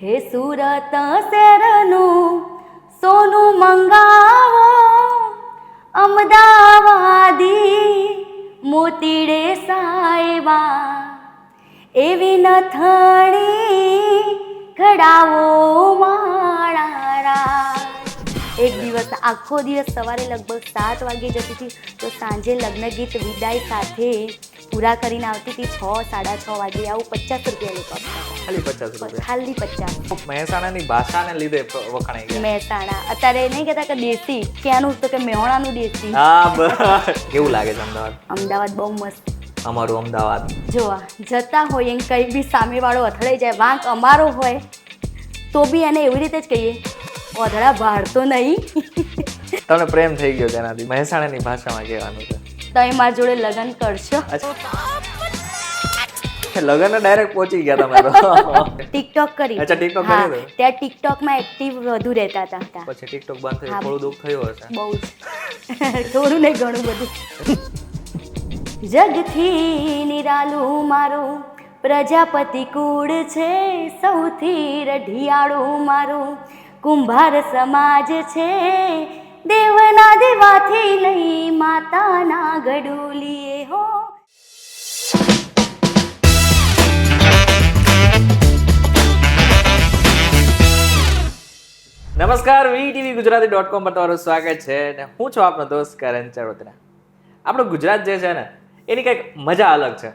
હે સુરત શહેરનું સોનું મંગાવો, અમદાવાદી મોતીડે સાહેબા, એવી નથણી ઘડાવો માળા. એક દિવસ આખો દિવસ સવારે લગભગ 7 વાગે જતી હતી તો સાંજે લગ્ન ગીત વિદાય સાથે પૂરા કરીને આવતી હતી 6-6:30 વાગે. આવું 50 રૂપિયા લોકો ખાલી 50 રૂપિયા? ખાલી 50. મહેસાણાની ભાષાને લીધે વખણાઈ ગયા. મહેસાણા અત્યારે નહીં કહેતા કે દેશી, ક્યાંનું તો કે મેહોણાનું દેશી. હા બસ. કેવું લાગે છે અમદાવાદ? અમદાવાદ બહુ મસ્ત. અમારું અમદાવાદ જોવા જતા હોય એમ કંઈ બી સામેવાળો અથડાઈ જાય, વાંક અમારો હોય તો બી એને એવી રીતે જ કહીએ ઓધડા બહાર તો નહીં. તમને પ્રેમ થઈ ગયો તેનાથી? મહેસાણાની ભાષામાં કહેવાનું છે. તમે મારી જોડે લગ્ન કરશો? લગ્ન ડાયરેક્ટ પહોંચી ગયા તમે તો. ટિકટોક કરી. અચ્છા, TikTok હા, કરી દો. ત્યાં ટિકટોકમાં એક્ટિવ વધુ રહેતા હતા. પછી ટિકટોક બંધ થયું, હા. થોડું દુઃખ થયું હશે. બહુ જ. થોડું નહીં ઘણું બધું. જગથી નિરાલું મારું પ્રજાપતિ કુળ છે, સૌથી રઢિયાળું મારું કુંભાર સમાજ છે, દેવના દેવાથી નહીં માતાના ગડુલીએ હો. નમસ્કાર, VTV ગુજરાતી.com પર તમારું સ્વાગત છે ને હું છું આપનો દોસ્ત કરણ ચરોતરા. આપણું ગુજરાત જે છે ને એની કંઈક મજા અલગ છે.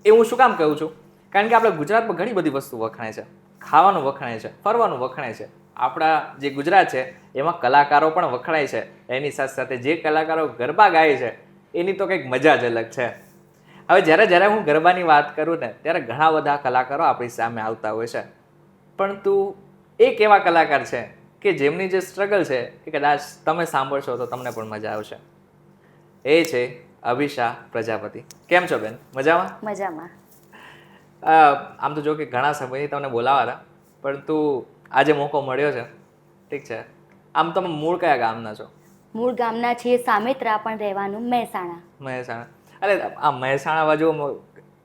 એ હું શું કામ કહું છું? કારણ કે આપણે ગુજરાતમાં ઘણી બધી વસ્તુ વખણાય છે. ખાવાનું વખણાય છે, ફરવાનું વખણાય છે. આપણા જે ગુજરાત છે એમાં કલાકારો પણ વખણાય છે. એની સાથે સાથે જે કલાકારો ગરબા ગાય છે એની તો કંઈક મજા જ અલગ છે. હવે જ્યારે હું ગરબાની વાત કરું ને ત્યારે ઘણા બધા કલાકારો આપણી સામે આવતા હોય છે, પરંતુ એક એવા કલાકાર છે કે જેમની જે સ્ટ્રગલ છે એ કદાચ તમે સાંભળશો તો તમને પણ મજા આવશે. એ છે અભિષા પ્રજાપતિ. કેમ છો બેન? મજામાં? મજામાં. આમ તો જો કે ઘણા સમયથી તમને બોલાવા હતા, પરંતુ આજે મોકો મળ્યો છે. ઠીક છે. આમ તમે મૂળ કયા ગામના છો? મૂળ ગામના છીએ સામેત્રા, પણ રહેવાનું મહેસાણા. મહેસાણા. અરે આ મહેસાણા બાજુ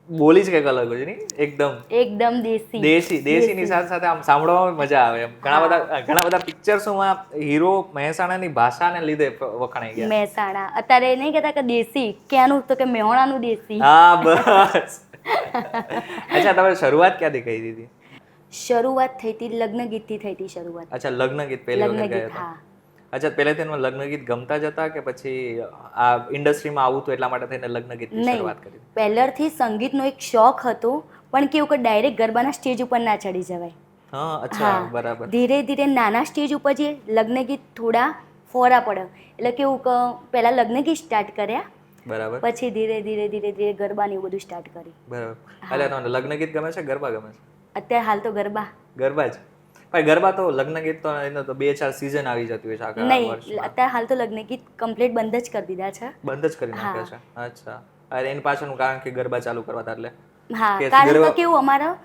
બોલી જ કંઈક અલગ હોય છે નહીં? એકદમ દેશી. દેશીની સાથે સાથે આમ સાંભળવામાં મજા આવે. એમ ઘણા બધા પિક્ચર્સોમાં હીરો મહેસાણાની ભાષાને લીધે વખણાઈ ગયા. મહેસાણા અત્યારે નહીં કહેતા કે દેશી, ક્યાંનું તો કે મેહોણાનું દેશી. હા બસ. અચ્છા, તમે શરૂઆત ક્યાંથી કરી દીધી? શરૂઆત થઈ હતી લગ્ન ગીતથી થઈ હતી શરૂઆત. અચ્છા, લગ્ન ગીત પહેલી વખત ગાયા હતા? હા. અચ્છા, પહેલેથી એમાં લગ્ન ગીત ગમતા જ હતા કે પછી આ ઇન્ડસ્ટ્રીમાં આવું તો એટલા માટે થઈને લગ્ન ગીતની શરૂઆત કરી? પહેલેથી સંગીતનો એક શોખ હતો, પણ કેવું કે ડાયરેક્ટ ગરબાના સ્ટેજ ઉપર ના ચડી જવાય. હા, અચ્છા, બરાબર. ધીરે ધીરે નાના સ્ટેજ ઉપર જે લગ્ન ગીત થોડા ફોરા પડે, એટલે કેવું કે પહેલા લગ્ન ગીત સ્ટાર્ટ કર્યા, બરાબર, પછી ધીરે ધીરે ગરબાને એવું બધું સ્ટાર્ટ કર્યું. બરાબર. એટલે તમને લગ્ન ગીત ગમે છે, ગરબા ગમે છે? અત્યારે હાલ તો ગરબા જ. ભાઈ ગરબા તો લગ્ન ગીત તો એનો તો 2-4 સિઝન આવી જતી હોય છે આખા નહીં. વર્ષમાં. અત્યારે હાલ તો લગ્ન ગીત કમ્પ્લીટ બંધ જ કરી દીધા છે. બંધ જ કરી નાખ્યા છે? અચ્છા. અરે એની પાછળનું કારણ કે ગરબા ચાલુ કરવા હતા એટલે? હા, કારણ કે કેવું અમારા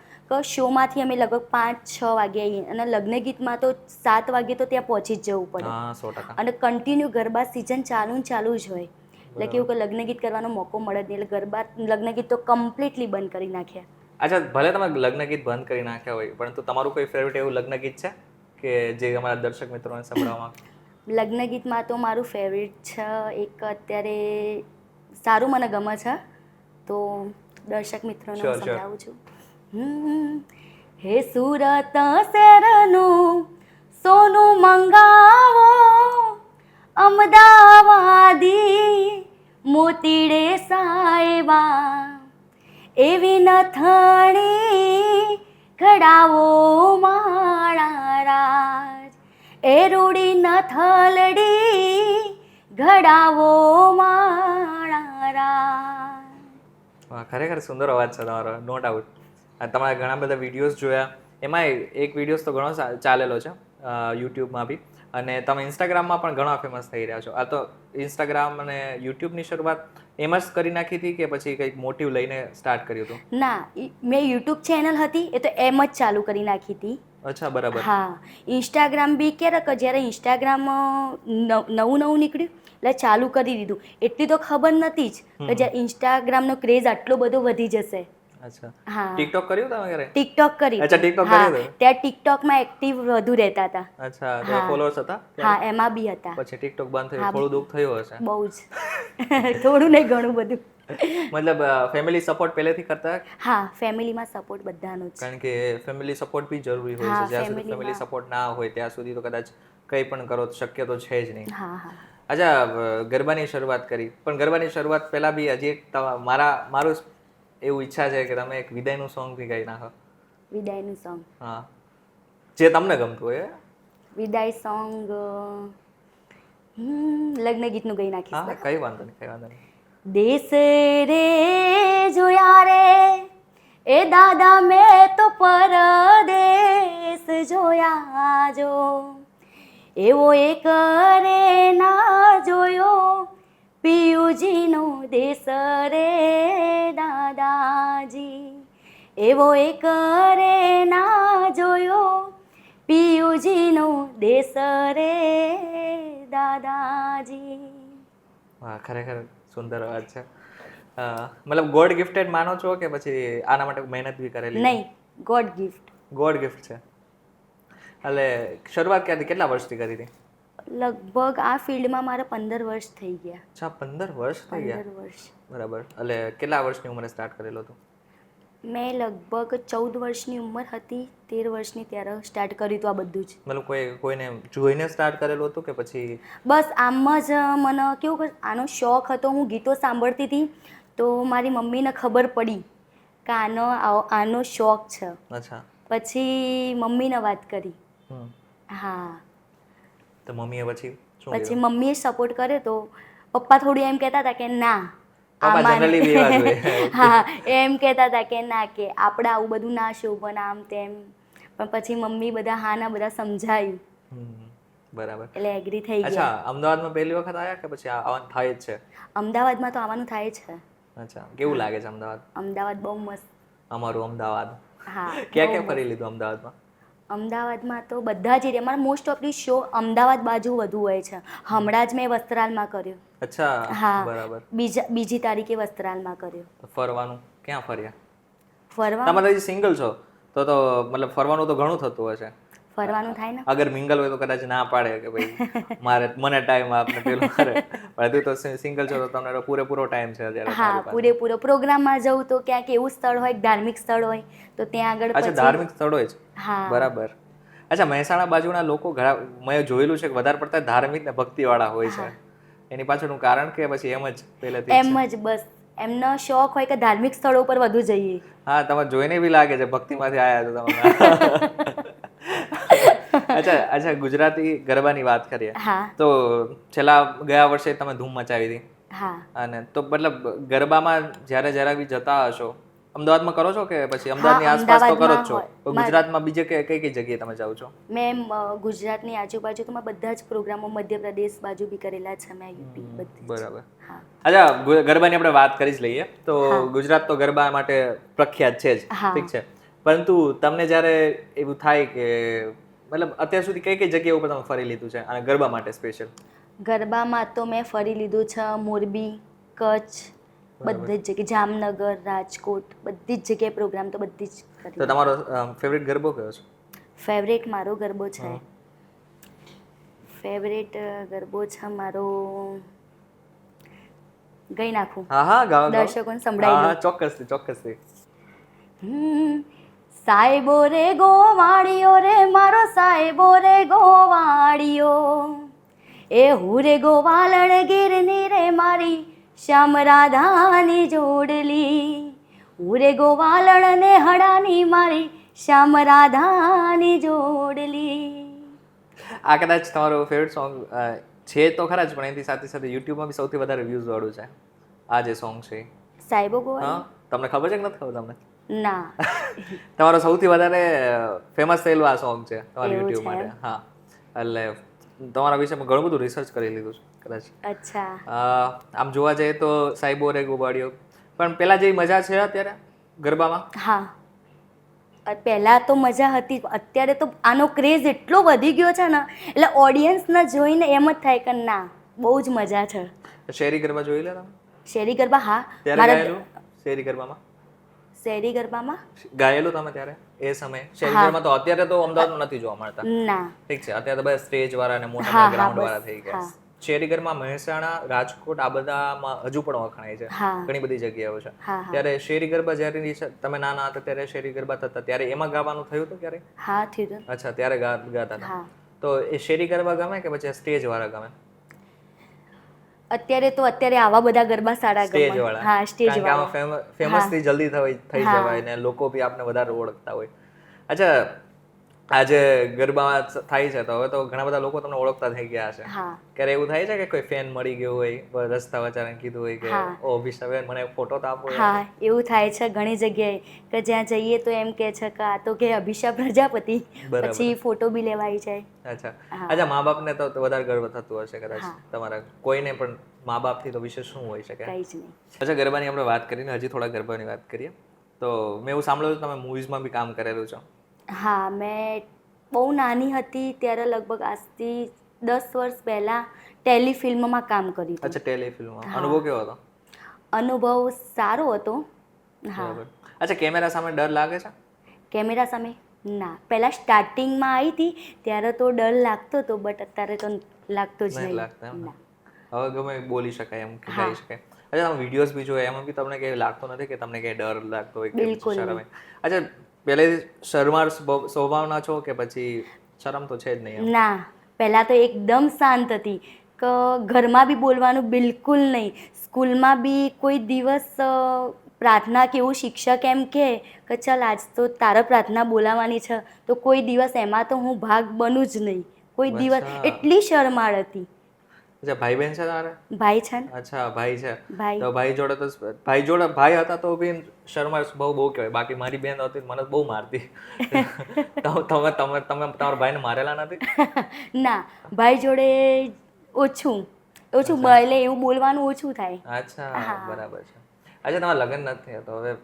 શોમાંથી અમે લગભગ 5-6 વાગે આવીએ અને લગ્ન ગીતમાં તો 7 વાગે તો ત્યાં પહોંચી જ જવું પડે. હા, 100%. અને કન્ટિન્યુ ગરબા સિઝન ચાલુ જ હોય, એટલે કેવું કે લગ્ન ગીત કરવાનો મોકો મળે જ નહીં, એટલે લગ્ન ગીત તો કમ્પ્લીટલી બંધ કરી નાખ્યા. અચ્છા, ભલે તમે લગ્ન ગીત બંધ કરી નાખ્યા હોય, પરંતુ તમારું કોઈ ફેવરેટ એવું લગ્ન ગીત છે કે જે અમારા દર્શક મિત્રોને સંભળાવવા? લગ્ન ગીતમાં તો મારું ફેવરેટ છે એક, અત્યારે સારું મને ગમે છે તો દર્શક મિત્રોને હું સંભળાવું છું. હે સુરત શહેરનું સોનું મંગાવો, અમદાવાદી મોતીડે સાહેબા, એવી નથણી ઘડાવો માળા રાજ, એ રૂડી નથલડી ઘડાવો માળા રાજ. વાહ, ખરેખર સુંદર અવાજ છે તમારો, નો ડાઉટ. તમારા ઘણા બધા વિડીયોઝ જોયા, એમાં એક વિડીયોઝ તો ઘણો ચાલેલો છે યુટ્યુબમાં બી, અને તમે ઇન્સ્ટાગ્રામમાં પણ ઘણા ફેમસ થઈ રહ્યા છો. આ તો ઇન્સ્ટાગ્રામ અને યુટ્યુબની શરૂઆત એમ જ કરી નાખી હતી કે પછી કંઈક મોટિવ લઈને સ્ટાર્ટ કર્યું હતું? ના, મેં યુટ્યુબ ચેનલ હતી એ તો એમ જ ચાલુ કરી નાખી હતી. અચ્છા, બરાબર. હા, ઇન્સ્ટાગ્રામ બી ક્યારે જ્યારે ઇન્સ્ટાગ્રામ નવું નીકળ્યું એટલે ચાલુ કરી દીધું. એટલી તો ખબર નથી જ કે જ્યારે ઇન્સ્ટાગ્રામનો ક્રેઝ આટલો બધો વધી જશે. અચ્છા હા ટિકટોક કર્યું તમે ક્યારે? ટિકટોક કરી અચ્છા, TikTok હા કર્યું હતું? ત્યાં ટિકટોકમાં એક્ટિવ વધુ રહેતા હતા. અચ્છા તો ફોલોઅર્સ હતા હા એમાં બી હતા. પછી ટિકટોક બંધ થયું થોડું દુઃખ થયું હશે બહુ જ થોડું નહીં ઘણું બધું. મતલબ ફેમિલી સપોર્ટ પહેલેથી કરતા? હા ફેમિલીમાં સપોર્ટ બધાનો જ. કારણ કે ફેમિલી સપોર્ટ બી જરૂરી હોય હા છે. જ્યાં સુધી ફેમિલી ફેમિલીમાં સપોર્ટ ના હોય ત્યાં સુધી તો કદાચ કંઈ પણ કરો તો શક્ય તો છે જ નહીં. હા હા અચ્છા ગરબાની શરૂઆત કરી પણ ગરબાની શરૂઆત પહેલા બી હજી એક મારું એવું ઈચ્છા છે કે તમે એક વિદાયનું સોંગ બી ગાઈ નાખો. વિદાયનું સોંગ. હા જે તમને ગમતું હોય. વિદાય સોંગ લગ્ન ગીતનું ગઈ નાખીશ. હા કઈ વાંધો નહીં, કઈ વાંધો નહીં. દેશ રે જોયા રે એ દાદા મેં તો પરદેશ જોયા જો એવો એક રે ના જોયો પિયુજીનો દેશ રે દાદાજી એવો એક રે ના જોયો પિયુજીનો દેશ રે દાદાજી. વાહ ખરેખર સુંદર અવાજ છે. મતલબ ગોડ ગિફ્ટેડ માનો છો કે પછી આના માટે મહેનત બી કરેલી? નહીં ગોડ ગિફ્ટ. ગોડ ગિફ્ટ છે. એટલે શરૂઆત ક્યાંથી કેટલા વર્ષથી કરી હતી? લગભગ આ ફિલ્ડમાં મારા 15 વર્ષ થઈ ગયા. અચ્છા 15 વર્ષ થઈ ગયા. 15 વર્ષ. બરાબર. એટલે કેટલા વર્ષની ઉંમરે સ્ટાર્ટ કરેલું હતું? મેં લગભગ 14 વર્ષની ઉંમર હતી 13 વર્ષની ત્યારે સ્ટાર્ટ કર્યું હતું આ બધું જ. મતલબ કોઈને જોઈને સ્ટાર્ટ કરેલું હતું કે પછી? બસ આમ જ મને કેવું કે આનો શોખ હતો. હું ગીતો સાંભળતી હતી તો મારી મમ્મીને ખબર પડી કે આનો શોખ છે. અચ્છા પછી મમ્મીને વાત કરી. હા તો મમ્મીએ પછી શું પછી કીધું? મમ્મીએ સપોર્ટ કર્યો તો પપ્પા થોડું એમ કહેતા હતા કે ના પપ્પા આમાં generally બી એવા જ હોય. હા એમ કહેતા હતા કે ના કે આપણે આવું બધું ના શોભન આમ તેમ પણ પછી મમ્મી બધા હા ના બધા સમજાયું બરાબર. એટલે એગ્રી થઈ ગયા. અચ્છા અમદાવાદમાં પહેલી વખત આવ્યા કે પછી આવવાનું થાય જ છે? અમદાવાદમાં તો આવવાનું થાય છે. અચ્છા કેવું લાગે છે અમદાવાદ? અમદાવાદ બહુ મસ્ત. અમારું અમદાવાદ. હા ક્યાં ક્યાં ફરી લીધું અમદાવાદમાં? અમદાવાદમાં તો બધા જ એરિયા મારા most of the show Ahmedabad બાજુ વધુ હોય છે. હમણાં જ મેં વસ્ત્રાલમાં કર્યો. અચ્છા હા બરાબર. બીજી તારીખે વસ્ત્રાલમાં કર્યો. તો ફરવાનું ક્યાં ફર્યા? ફરવા તમે હજી સિંગલ છો તો મતલબ ફરવાનું તો ઘણું થતું હશે. ફરવાનું થાય ને. અગર મિંગલ હોય તો કદાચ ના પાડે કે ભાઈ મને ટાઈમ આપને પેલું કરે પણ તું તો સિંગલ છો તો તમને પૂરેપૂરો ટાઈમ છે અત્યારે. હા પૂરેપૂરો. પ્રોગ્રામમાં જવું તો ક્યાંક એવું સ્થળ હોય ધાર્મિક સ્થળ હોય તો ત્યાં આગળ અચ્છા ધાર્મિક સ્થળો જ. હા બરાબર. અચ્છા મહેસાણા બાજુના લોકો મેં જોયેલું છે કે વધારે પડતા ધાર્મિક ને ભક્તિ વાળા હોય છે. એની પાછળનું કારણ કે પછી એમ જ પહેલેથી એમ જ બસ એમનો શોખ હોય કે ધાર્મિક સ્થળો પર વધુ જઈએ. હા તમે જોઈને બી લાગે છે ભક્તિમાંથી આવ્યા છો તમે. અચ્છા ગુજરાતી ગરબાની વાત કરીએ તો ગયા વર્ષે તમે ધૂમ મચાવી હતી. હા અને તો મતલબ ગરબામાં જરા બી જતા હશો અમદાવાદમાં કરો છો કે પછી અમદાવાદની આસપાસ તો કરો જ છો? ગુજરાતમાં બીજે કઈ કઈ જગ્યાએ તમે જાઓ છો? મેં ગુજરાતની આજુબાજુ તો બધા જ પ્રોગ્રામો મધ્યપ્રદેશ બાજુ બી કરેલા છે મેં યુપી બધી. બરાબર. અચ્છા ગરબાની આપણે વાત કરી જ લઈએ તો ગુજરાત તો ગરબા માટે પ્રખ્યાત છે જ ઠીક છે પરંતુ તમને જ્યારે એવું થાય કે મતલબ અત્યાર સુધી કઈ કઈ જગ્યા ઉપર તમે ફરી લીધું છે અને ગરબા માટે સ્પેશિયલ? ગરબામાં તો મેં ફરી લીધું છે મોરબી, કચ્છ, બધી જ જગ્યાએ, જામનગર, રાજકોટ, બધી જ જગ્યાએ પ્રોગ્રામ તો બધી જ કરી. તો તમારો ફેવરેટ ગરબો કયો છે? ફેવરેટ મારો ગરબો છે ફેવરેટ ગરબો છે મારો ગઈ નાખું. હા ગાઓ દર્શકોને સંભળાવી. હા ચોક્કસથી. સાહેબો રે ગોવાળિયો રે મારો સાહેબો રે ગોવાળિયો એ હુરે ગોવાલણ ગીરની રે મારી શ્યામ રાધાની જોડલી હુરે ગોવાલણ ને હડાની મારી શ્યામ રાધાની જોડલી. આ કદાચ તમારો ફેવરેટ સોંગ છે તો ખરા જ પણ એની સાથે સાથે યુટ્યુબમાં બી સૌથી વધારે વ્યૂઝ વાળું છે આ જે સોંગ છે સાહેબો ગોવાળિયો. હા તમને ખબર છે કે નથી ખબર તમને? ના તમારો સૌથી વધારે ફેમસ થયેલું આ સોંગ છે તમારા એવું યુટ્યુબ છે? માટે. હા એટલે તમારા વિષયમાં ઘણું બધું રિસર્ચ કરી લીધું છે કદાચ. અચ્છા. આમ જોવા જઈએ તો સાહેબો રે ગોવાળિયો પણ પેલા જેવી મજા છે અત્યારે ગરબામાં? હા પહેલાં તો મજા હતી અત્યારે તો આનો ક્રેઝ એટલો વધી ગયો છે ને એટલે ઓડિયન્સને જોઈને એમ જ થાય કે ના બહુ જ મજા છે. શેરી ગરબા જોઈ લે તમે? શેરી ગરબા હા ત્યારે ગાયેલું શેરી ગરબામાં? શેરી ગરબામાં ગાયેલું તમે ત્યારે એ સમયે શેરી ગરબા તો અત્યારે તો અમદાવાદમાં નથી જોવા મળતા. ના. ઠીક છે, અત્યારે તો બધા સ્ટેજ વાળા અને મોટા હા, મોટા ગ્રાઉન્ડ બસ. વાળા થઈ ગયા. હા. શેરી ગરબા મહેસાણા, રાજકોટ આ બધામાં હજુ પણ વખણાય છે, હા. ઘણી બધી જગ્યાઓ છે. હા, હા. ત્યારે શેરી ગરબા જ્યારે તમે નાના હતા ત્યારે શેરી ગરબા થતા ત્યારે એમાં ગાવાનું થયું હતું ક્યારે? હા થયું હતું. અચ્છા, ત્યારે ગાતા હતા. હા. તો એ શેરી ગરબા ગમે કે પછી સ્ટેજ વાળા ગમે? અત્યારે આવા બધા ગરબા સારા સ્ટેજ ગમે. વાળા, હા, સ્ટેજ કારણ કે વાળા. આમાં ફેમસ થી જલ્દી થઈ હા. જવાય ને લોકો બી આપણે વધારે ઓળખતા હોય. અચ્છા, આજે ગરબા થાય છે તો હવે તો ઘણા બધા લોકો તમને ઓળખતા થઈ ગયા છે. હા. ક્યારે એવું થાય છે કે કોઈ ફેન મળી ગયો હોય, રસ્તા વચારાને કીધું હોય કે હા. ઓ અભિષેકબેન મને ફોટો તો આપો યાર? હા, એવું થાય છે ઘણી જગ્યાએ કે જ્યાં જઈએ તો એમ કે છે કે આ તો કે અભિષા પ્રજાપતિ, બરાબર. પછી ફોટો બી લેવાઈ જાય. અચ્છા. હા. અચ્છા, મા બાપને તો વધારે ગર્વ થતું હશે કદાચ હા. તમારા, કોઈને પણ મા બાપથી તો વિશેષ શું હોય શકે? કંઈ જ નહીં. અચ્છા, ગરબાની આપણે વાત કરીને હજી થોડા ગરબાની વાત કરીએ. તો મેં એવું સાંભળ્યું તમે મૂવીઝમાં બી કામ કરેલું છે. હા, મેં બહુ નાની હતી ત્યારે લગભગ આજથી 10 વર્ષ પહેલાં ટેલિફિલ્મમાં કામ કર્યું હતું. અચ્છા, ટેલિફિલ્મમાં હા. અનુભવ કેવો હતો? અનુભવ સારો હતો. હા. બરાબર. અચ્છા, કેમેરા સામે ડર લાગે છે? કેમેરા સામે ના, પહેલાં સ્ટાર્ટિંગમાં આવી હતી ત્યારે તો ડર લાગતો હતો, બટ અત્યારે તો લાગતો જ નહીં નહીં. લાગતા એમ ને? ના. હવે ગમે બોલી શકાય એમ કે હા. ગાઈ શકાય. અચ્છા, તમે વિડીયોઝ બી જોયા એમાં બી તમને કંઈ લાગતો નથી કે તમને કંઈ ડર લાગતો હોય કે પછી બિલકુલ શરમ નહીં. હોય? અચ્છા, પહેલેથી શરમાળ સ્વભાવના છો કે પછી શરમ તો છે જ નહીં એમ? ના, પહેલાં તો એકદમ શાંત હતી કે ઘરમાં બી બોલવાનું બિલકુલ નહીં. સ્કૂલમાં બી કોઈ દિવસ પ્રાર્થના કે એવું શિક્ષક એમ કે ચાલ આજ તો તારે પ્રાર્થના બોલાવવાની છે, તો કોઈ દિવસ એમાં તો હું ભાગ બનું જ નહીં. કોઈ દિવસ અચ્છા. એટલી શરમાળ હતી. અચ્છા, ભાઈ બહેન છે તારે? ભાઈ છે ને. અચ્છા, ભાઈ છે. ભાઈ. તો ભાઈ હતા તો બી શરમાળ સ્વભાવ બહુ કહેવાય. બાકી મારી બેન હતી મને બહુ મારતી. તમે તમારા ભાઈને મારેલા નથી? ના, ભાઈ જોડે ઓછું ઓછું એટલે એવું બોલવાનું ઓછું થાય. અચ્છા, હા. બરાબર છે. અચ્છા, તમારા લગ્ન નથી તો હવે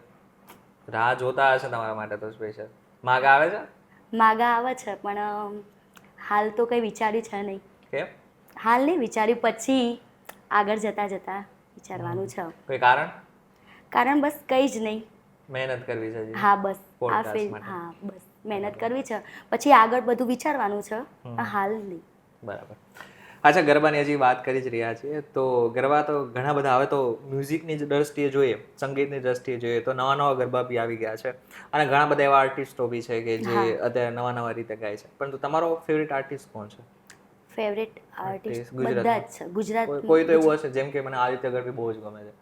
રાહ જોતા હશે તમારા માટે તો સ્પેશિયલ. માગા આવે છે? માગા આવે છે પણ હાલ તો કંઈ વિચાર્યું છે નહીં. કેમ? હાલ નહીં વિચાર્યું, પછી આગળ જતાં વિચારવાનું છે. કોઈ કારણ? કારણ બસ કંઈ જ નહીં. મહેનત કરવી છે હજી હા, બસ આ પોડકાસ્ટ ફિલ્મ. માટે. હા, બસ મહેનત કરવી છે, પછી આગળ બધું વિચારવાનું છે, પણ હાલ નહીં. બરાબર. અચ્છા, ગરબાની હજી વાત કરી જ રહ્યા છીએ તો ગરબા તો ઘણા બધા, હવે તો મ્યુઝિકની જ દ્રષ્ટિએ જોઈએ, સંગીતની દ્રષ્ટિએ જોઈએ તો નવા નવા ગરબા બી આવી ગયા છે અને ઘણા બધા એવા આર્ટિસ્ટો બી છે કે જે અત્યારે નવા નવા રીતે ગાય છે. પરંતુ તમારો ફેવરિટ આર્ટિસ્ટ કોણ છે? ફેવરેટ આર્ટિસ્ટ ગુજરાતમાં? બધા જ છે ગુજરાત. કોઈ તો એવું હશે જેમ કે મને આદિત્ય ગઢવી બહુ જ ગમે છે,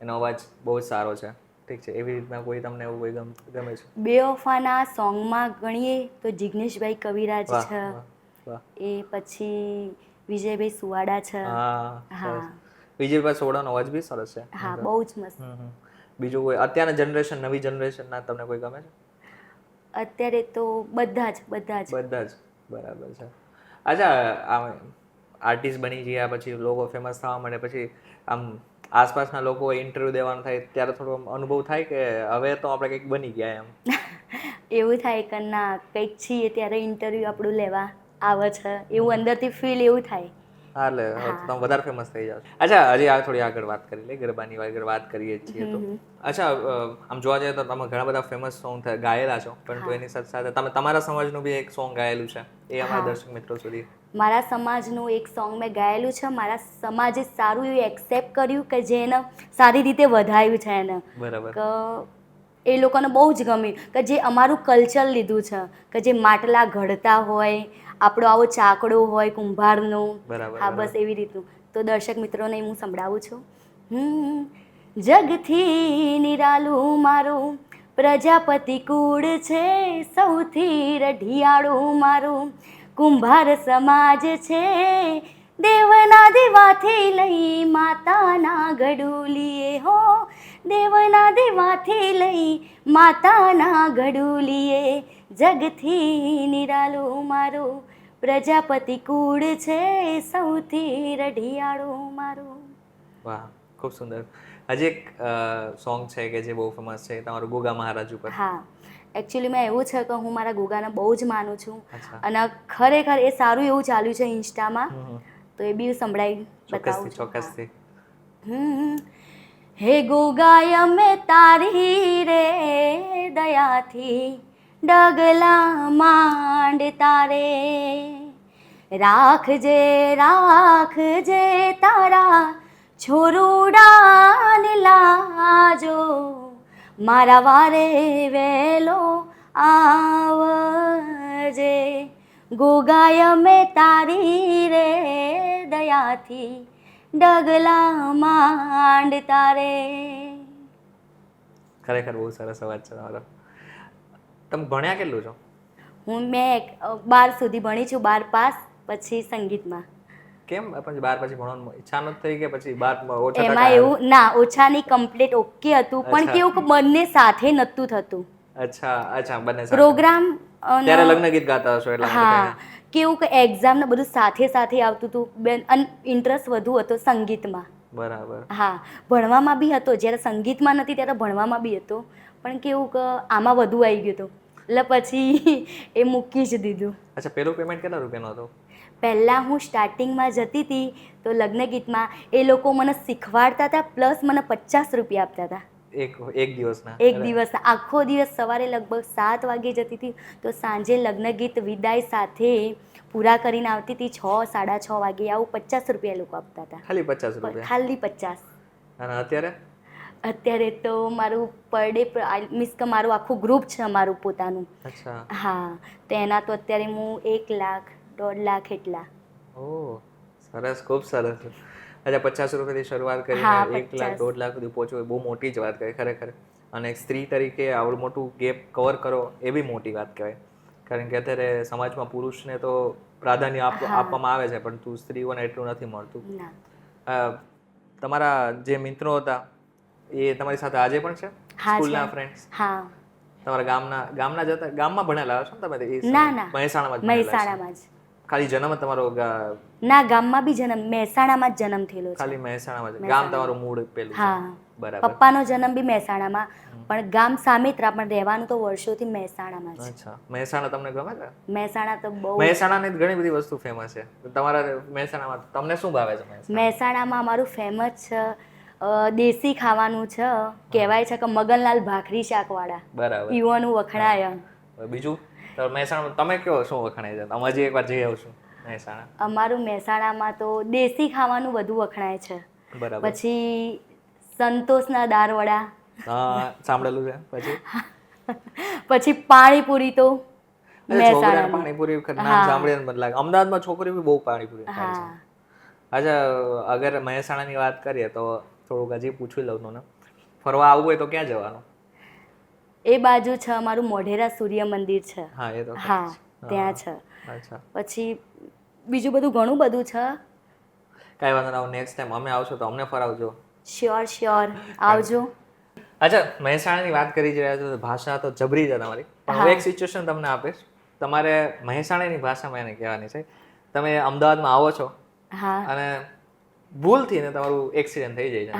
એનો અવાજ બહુ જ સારો છે. ઠીક છે, એવી રીતના કોઈ તમને એવું કોઈ ગમે છે? બેવફાના સોંગમાં ગણીએ તો જિગ્નેશભાઈ કવિરાજ વાહ, છે, વાહ, વાહ. એ પછી વિજયભાઈ સુવાડા છે. હા, હા. સરસ. વિજયભાઈ સોડાનો અવાજ બી સરસ છે. હા, બહુ જ મસ્ત. બીજું કોઈ અત્યારના જનરેશન, નવી જનરેશનના તમને કોઈ ગમે છે? અત્યારે તો બધા જ. બધા જ. બરાબર છે. અચ્છા, આમ આર્ટિસ્ટ બની ગયા પછી લોકો ફેમસ થવા માંડે પછી આમ આસપાસના લોકો ઇન્ટરવ્યૂ દેવાનું થાય ત્યારે થોડો અનુભવ થાય કે હવે તો આપણે કંઈક બની ગયા એમ? એવું થાય કે ના, કંઈક છીએ ત્યારે ઇન્ટરવ્યૂ આપણું લેવા આવે છે, એવું અંદરથી ફીલ એવું થાય. હા, એટલે હવે તો હા. તમે વધારે ફેમસ થઈ જાવ. અચ્છા, હજી થોડી આગળ વાત કરી લે, ગરબાની આગળ વાત કરીએ જ છીએ તો. અચ્છા, આમ જોવા જઈએ તો તમે ઘણા બધા ફેમસ સોંગ ગાયેલા છો, પરંતુ એની સાથે સાથે તમે તમારા સમાજનું બી એક સોંગ ગાયેલું છે, એ અમારા દર્શક મિત્રો સુધી. મારા સમાજનું એક સોંગ મેં ગાયેલું છે. મારા સમાજે સારું એવું એક્સેપ્ટ કર્યું કે જે એને સારી રીતે વધાયું છે એને. બરાબર. કે એ લોકોને બહુ જ ગમ્યું કે જે અમારું કલ્ચર લીધું છે, કે જે માટલા ઘડતા હોય, આપણો આવો ચાકડો હોય કુંભારનો. બરાબર. હા, બસ એવી રીતનું. તો દર્શક મિત્રોને હું સંભળાવું છું. જગથી નિરાલું મારું પ્રજાપતિ કુળ છે, સૌથી રઢિયાળું મારું કુંભાર સમાજ છે, દેવના દેવાથી લઈ માતાના ગડુલીએ હો, દેવના દેવાથી લઈ માતાના ગડુલીએ, જગથી નિરાલું મારું પ્રજાપતિ કુળ છે, સૌથી રઢિયાળું મારું. વાહ, ખૂબ સુંદર. હજી એક સોંગ છે કે જે બહુ ફેમસ છે, તમારું ગોગા મહારાજ ઉપર. હા, એકચ્યુઅલીમાં એવું છે કે હું મારા ગોગાને બહુ જ માનું છું અચ્છા. અને ખરેખર એ સારું એવું ચાલ્યું છે ઇન્સ્ટામાં, તો એ બી સંભળાવી બતાવું છું. ચોક્કસથી. હે ગોગાય મેં તારી રે દયાથી ડગલા માંડ તારે રાખજે રાખજે તારા છોરુડાને લાજો મારા વારે વેલો આવજે ગોગાય મેં તારી રે દયાથી ડગલા માંડ તારે. ખરેખર બહુ સરસ અવાજ છે તમારો. તમે ભણ્યા કેટલું છો? મેં 12 સુધી ભણી છું, 12 પાસ, પછી સંગીતમાં. કેમ પછી 12 પછી ભણવાની ઈચ્છા નથી થઈ કે પછી 12 ઓછા એમાં ટકા? એવું ના, ઓછાની કમ્પ્લીટ ઓકે હતું, પણ અચ્છા. કેવું કે બંને સાથે નહોતું થતું અચ્છા બંને સાથે. પ્રોગ્રામ. ત્યારે લગ્ન ગીત ગાતા હશો એટલા માટે હા, થઈને. કેવું કે એક્ઝામ ને બધું સાથે સાથે આવતું હતું બેન, અને ઇન્ટરેસ્ટ વધુ હતો સંગીતમાં. બરાબર. હા, ભણવામાં બી હતો, જ્યારે સંગીતમાં નથી ત્યારે ભણવામાં બી હતો, પણ કેવું કે આમાં વધુ આવી ગયું હતું એટલે પછી એ મૂકી જ દીધું. અચ્છા, પેલું પેમેન્ટ કેટલા રૂપિયાનું હતું? પહેલાં હું સ્ટાર્ટિંગમાં જતી હતી તો લગ્ન ગીતમાં એ લોકો મને શીખવાડતા હતા, પ્લસ મને 50 રૂપિયા આપતા હતા એક દિવસના? એક દિવસના. આખો દિવસ સવારે લગભગ 7 વાગે જતી હતી તો સાંજે લગ્ન ગીત વિદાય સાથે પૂરા કરીને આવતી હતી 6, 6:30 વાગે. આવું 50 રૂપિયા એ લોકો આપતા હતા. ખાલી 50 રૂપિયા? ખાલી 50. અને અત્યારે? અત્યારે તો મારું પર ડે મીન્સ કે મારું આખું ગ્રુપ છે મારું પોતાનું. અચ્છા. હા, તો એના તો અત્યારે હું 1 લાખ 1.5 લાખ એટલા. ઓહ, સરસ, ખૂબ સરસ. અચ્છા, 50 રૂપિયાથી શરૂઆત કરીને હા, 1 લાખ 50. 1.5 લાખ સુધી પહોંચવું એ બહુ મોટી જ વાત કહેવાય ખરેખર. અને એક સ્ત્રી તરીકે આવડું મોટું ગેપ કવર કરો એ બી મોટી વાત કહેવાય. કારણ કે અત્યારે સમાજમાં પુરુષને તો પ્રાધાન્ય આપવામાં આવે છે, પરંતુ સ્ત્રીઓને એટલું નથી મળતું. ના. તમારા જે મિત્રો હતા એ તમારી સાથે આજે પણ છે? હા, સ્કૂલના છે. ફ્રેન્ડ્સ? હા. તમારા ગામના જ હતા? ગામમાં ભણેલા હશો ને તમે? એ ના ના, મહેસાણામાં જ ભણેલા હશો? મહેસાણામાં જ. ખાલી જન્મ તમારો ના, ગામમાં બી જન્મ, મહેસાણામાં જ જન્મ થયેલો છે. ખાલી મહેસાણામાં જ? ગામ તમારું મૂળ પેલું છે? હા, બરાબર. પપ્પાનો જન્મ બી મહેસાણામાં, પણ ગામ સામિત્રા, પણ રહેવાનું તો વર્ષોથી મહેસાણામાં જ. અચ્છા, મહેસાણા તમને ગમે છે? મહેસાણા તો બહુ. મહેસાણાની ઘણી બધી વસ્તુ ફેમસ છે. તમારા મહેસાણામાં તમને શું ભાવે છે? મહેસાણામાં અમારું ફેમસ છે દેશી ખાવાનું છે, કહેવાય છે કે મગનલાલ ભાખરી શાકવાળા. બરાબર. પીવાનું વખણાય. બીજું તો મહેસાણા તમે કયો શું વખણાય છે? અમે હજી એકવાર જઈ આવશું મહેસાણા. અમારું મહેસાણામાં તો દેશી ખાવાનું વધુ વખણાય છે. બરાબર. પછી સંતોષના દાળવડા. હા, સાંભળેલું છે. પછી પાણીપુરી તો છોકરાને મહેસાણાની. પાણીપુરી નામ સાંભળીને મને લાગે અમદાવાદમાં છોકરી બી બહુ પાણીપુરી ખાય છે. હા. અચ્છા, અગર મહેસાણાની વાત કરીએ તો થોડુંક હજી પૂછી લઉં તમને, ફરવા આવવું હોય તો ક્યાં જવાનું? એ બાજુ છે અમારું મોઢેરા સૂર્ય મંદિર છે. હા, એ તો હા, ત્યાં છે. અચ્છા, પછી બીજું બધું ઘણું બધું છે. કાંઈ વાંધો ના, નેક્સ્ટ ટાઈમ અમે આવશો તો અમને ફરાવજો. શ્યોર આવજો. અચ્છા, મહેસાણાની વાત કરી રહ્યા છો તો ભાષા તો જબરી છે તમારી, પણ હું એક સિચ્યુએશન તમને આપીશ. તમારે મહેસાણાની ભાષામાં એને કહેવાની છે. તમે અમદાવાદમાં આવો છો અને ભૂલથી ને તમારું એક્સિડન્ટ થઈ જાય છે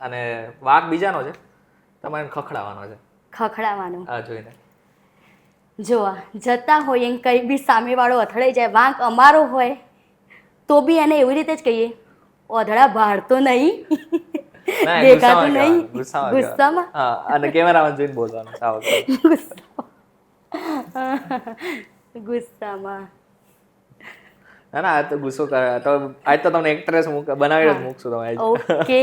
અને વાંક બીજાનો છે, તમારે ખખડાવવાનો છે. ખખડાવવાનો? આ જોઈને જો જતા હોય એમ કંઈ બી સામેવાળો અથડાઈ જાય, વાંક અમારો હોય તો બી એને એવી રીતે જ કહીએ, ઓધડા બહાર તો નહીં, દેખાતું નહીં. ગુસ્સામાં? અને કેમેરામાં જોઈને બોલવાનું. ગુસ્સામાં. ના, આ તો ગુસ્સો કરે તો આજ તો તમને એક્ટ્રેસ બનાવી જ મૂકશું તમે. ઓકે.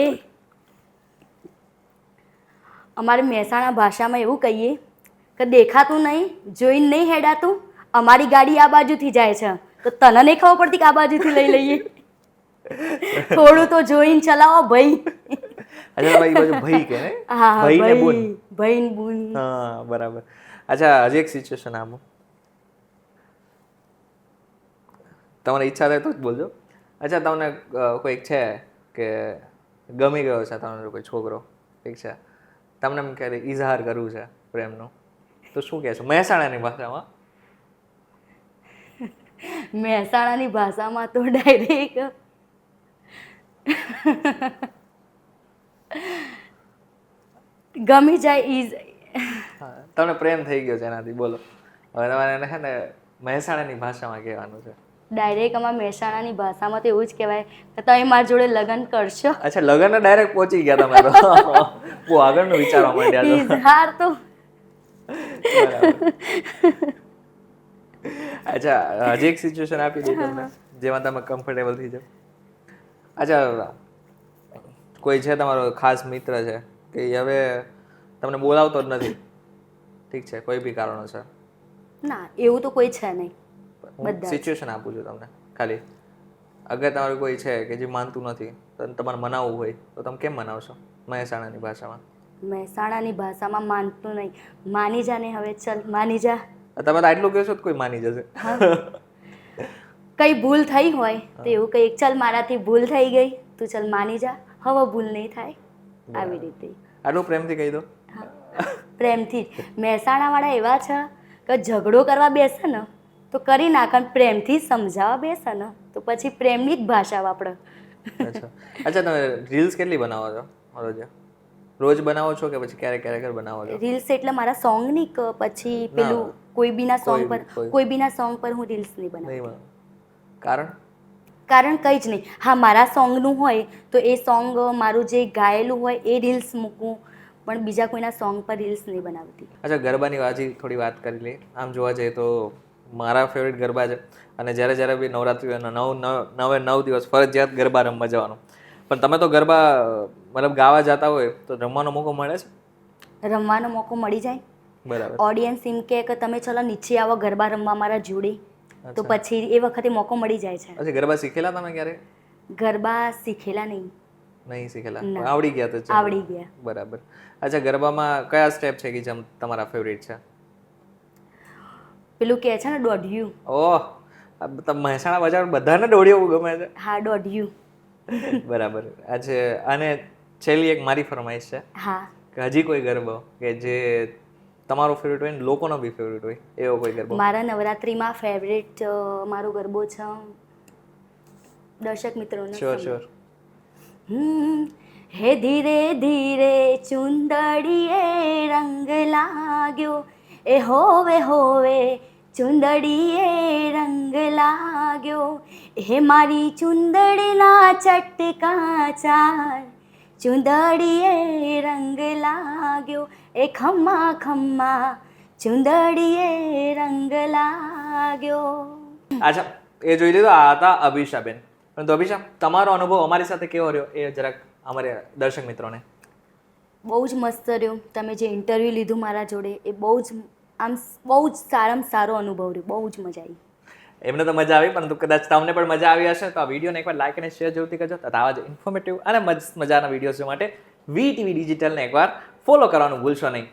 અમારી મહેસાણા ભાષામાં એવું કહીએ કે દેખાતું નહીં, જોઈને નહીં હેડાતું, અમારી ગાડી આ બાજુથી જાય છે તો તને નહીં ખબર પડતી કે આ બાજુથી લઈ લઈએ. થોડું તો જોઈને ચલાવો ભાઈ. અચ્છા, ભાઈ બાજુ ભાઈ કે ને? હા, ભાઈ ને બુન. ભાઈ ને બુન. હા, બરાબર. અચ્છા, હજી એક સિચ્યુએશન આપો. તમારી ઈચ્છા થાય તો જ બોલજો. અચ્છા, તમને કોઈક છે કે ગમી ગયો છે તમને કોઈ છોકરો, ઠીક છે, તમને એમ ક્યારે ઇઝહાર કરવું છે પ્રેમનું, તો શું કહેશો મહેસાણાની ભાષામાં? મહેસાણાની ભાષામાં તો ડાયરેક્ટ ગમી જાય. તમને પ્રેમ થઈ ગયો છે એનાથી, બોલો. હવે તમારે એને છે ને મહેસાણાની ભાષામાં કહેવાનું છે. ડાયરેક્ટ અમારા મહેસાણાની ભાષામાં તો એવું જ કહેવાય કે તમે મારી જોડે લગ્ન કરશો. અચ્છા લગન ડાયરેક્ટ પહોંચી ગયા તમે તો બહુ આગળનું વિચારવા માંડ્યા છો. ઇઝહાર તો બરાબર. અચ્છા હજી એક સિચ્યુએશન આપી દઉં તમને જેમાં તમે કમ્ફર્ટેબલ થઈ જાઓ. અચ્છા કોઈ છે તમારો ખાસ મિત્ર છે કે ઈ હવે તમને બોલાવતો જ નથી, ઠીક છે કોઈ બી કારણોસર, ના એવું તો કોઈ છે નહીં. હું બધા જ. સિચ્યુએશન આપું છું તમને ખાલી, અગર તમારું કોઈ છે કે જે માનતું નથી તો તમારે મનાવવું હોય તો તમે કેમ મનાવશો મહેસાણાની ભાષામાં? મહેસાણાની ભાષામાં માનતું નહીં, માની જા ને હવે ચલ માની જા. તમે તો આટલું કહેશો તો કોઈ માની જશે. કઈ ભૂલ થઈ હોય તો એવું કઈ ચલ મારાથી ભૂલ થઈ ગઈ તું ચલ માની જા, હવે ભૂલ નહીં થાય, આવી રીતે. આટલું પ્રેમથી કહી દો. હા, પ્રેમથી જ. મહેસાણાવાળા એવા છે કે ઝઘડો કરવા બેસે ને તો કરી નાખે, અને પ્રેમથી સમજાવવા બેસે ને તો પછી પ્રેમની જ ભાષા વાપરે. અચ્છા અચ્છા તમે રીલ્સ કેટલી બનાવો છો રોજ? રોજ બનાવો છો કે પછી ક્યારેક ક્યારેક બનાવો છો? રીલ્સ એટલે મારા સોંગની કે પછી પેલું કોઈ બીના સોંગ પર, કોઈ બીના સોંગ પર હું રીલ્સ નહીં બનાવું. નહીં બનાવો. કારણ? કારણ કંઈ જ નહીં. હા મારા સોંગનું હોય તો એ સોંગ મારું જે ગાયેલું હોય એ રીલ્સ મૂકું, પણ બીજા કોઈના સોંગ પર રીલ્સ નહીં બનાવતી. અચ્છા ગરબાની વાજી થોડી વાત કરી લઈએ. આમ જોવા જઈએ તો મારા ફેવરેટ ગરબા છે અને જ્યારે બી નવરાત્રિ હોય નવે 9 દિવસ ફરજિયાત ગરબા રમવા જવાનું. પણ તમે તો ગરબા મતલબ ગાવા જતા હોય તો રમવાનો મોકો મળે છે? રમવાનો મોકો મળી જાય. બરાબર. ઓડિયન્સ એમ કહે કે તમે ચલો નીચે આવો ગરબા રમવા મારા જોડે, તો પછી એ વખતે મોકો મળી જાય છે. અચ્છા ગરબા શીખેલા તમે ક્યારે? ગરબા શીખેલા નહીં. નહીં શીખેલા, ના. આવડી ગયા તો ચાલો. આવડી ગયા. બરાબર. અચ્છા ગરબામાં કયા સ્ટેપ છે કે જેમ તમારા ફેવરેટ છે? પેલું કહે છે ને દોઢિયું. ઓહ મહેસાણા બજાર બધાને દોડ્યું ગમે છે. હા દોઢિયું. બરાબર. આજે અને છેલ્લી એક મારી ફરમાઈશ છે હા કે હજી કોઈ ગરબો કે જે તમારો ફેવરેટ હોય ને લોકોનો બી ફેવરેટ હોય એવો કોઈ ગરબો? મારા નવરાત્રિમાં ફેવરેટ મારો ગરબો છે, દર્શક મિત્રોને શ્યોર શ્યોર. હે ધીરે ધીરે ચુંદડીએ રંગ લાગ્યો, એ હોવે હોવે ચુંદડીએ રંગ લાગ્યો, હે મારી ચુંદડીના ચટકા ચાર, ચુંદડીએ રંગ લાગ્યો, એ ખમ્મા ખમ્મા ચુંદડીએ રંગ લાગ્યો. અચ્છા એ જોઈ લીધું. આ હતા અભિષાબેન. પરંતુ અભિષા તમારો અનુભવ અમારી સાથે કેવો રહ્યો એ જરાક અમારે દર્શક મિત્રોને. બહુ જ મસ્ત રહ્યો. તમે જે ઇન્ટરવ્યૂ લીધું મારા જોડે એ બહુ જ આમ બહુ જ સારામાં સારો અનુભવ રહ્યો, બહુ જ મજા આવી. એમને તો મજા આવી, પરંતુ કદાચ તમને પણ મજા આવી હશે તો આ વિડીયોને એકવાર લાઈક અને શેર જરૂરથી કરજો. તથા આવા જ ઇન્ફોર્મેટિવ અને મજાના વિડીયોઝ માટે વીટીવી ડિજિટલને એકવાર ફોલો કરવાનું ભૂલશો નહીં.